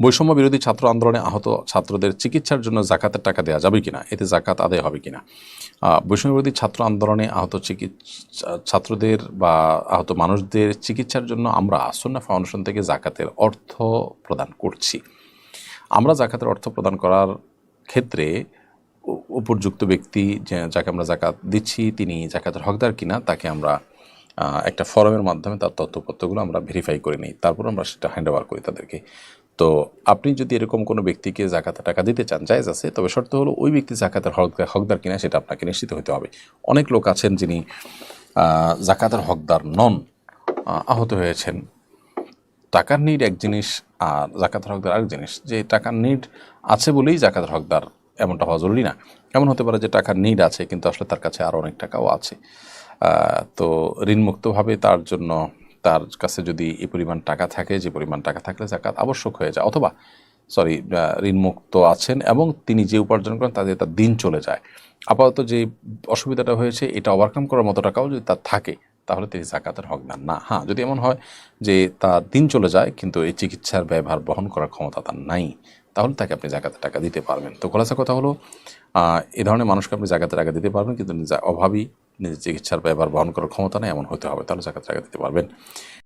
বৈষম্য বিরোধী ছাত্র আন্দোলনে আহত ছাত্রদের চিকিৎসার জন্য জাকাতের টাকা দেওয়া যাবে কিনা, এতে জাকাত আদায় হবে কিনা। বৈষম্য বিরোধী ছাত্র আন্দোলনে আহত ছাত্রদের বা আহত মানুষদের চিকিৎসার জন্য আমরা সুন্নাহ ফাউন্ডেশন থেকে জাকাতের অর্থ প্রদান করছি। আমরা জাকাতের অর্থ প্রদান করার ক্ষেত্রে উপযুক্ত ব্যক্তি যাকে আমরা জাকাত দিচ্ছি তিনি জাকাতের হকদার কিনা তাকে আমরা একটা ফরমের মাধ্যমে তার তথ্যপত্রগুলো আমরা ভেরিফাই করে নিই, তারপর আমরা সেটা হ্যান্ড ওভার করি তাদেরকে। তো আপনি যদি এরকম কোনো ব্যক্তিকে জাকাতের টাকা দিতে চান, জায়েজ আছে, তবে শর্ত হলো ওই ব্যক্তি জাকাতের হকদার কিনা সেটা আপনাকে নিশ্চিত হতে হবে। অনেক লোক আছেন যিনি জাকাতের হকদার নন, আহত হয়েছেন। টাকার নিড এক জিনিস আর জাকাতের হকদার আরেক জিনিস। যে টাকার নিড আছে বলেই জাকাতের হকদার এমনটা হওয়া জরুরি না। এমন হতে পারে যে টাকার নিড আছে কিন্তু আসলে তার কাছে আরও অনেক টাকাও আছে, তো ঋণমুক্তভাবে তার জন্য তার কাছে যদি এই পরিমাণ টাকা থাকে, যে পরিমাণ টাকা থাকলে জাকাত আবশ্যক হয়ে যায়, অথবা ঋণমুক্ত আছেন এবং তিনি যে উপার্জন করেন তাতে তার দিন চলে যায়, আপাতত যে অসুবিধাটা হয়েছে এটা ওভারকাম করার মতো টাকাও যদি তার থাকে তাহলে তিনি জাকাতের হকদার না। হ্যাঁ, যদি এমন হয় যে তার দিন চলে যায় কিন্তু এই চিকিৎসার ব্যয়ভার বহন করার ক্ষমতা তার নাই, তাহলে তাকে আপনি জাকাতের টাকা দিতে পারবেন। তো খোলাসা কথা হলো, এ ধরনের মানুষকে আপনি জাকাতের টাকা দিতে পারবেন, কিন্তু অভাবী, নিজের চিকিৎসার ব্যয়ভার বহন করার ক্ষমতা নেই এমন হতে হবে, তাহলে জাকাতের টাকা দিতে পারবেন।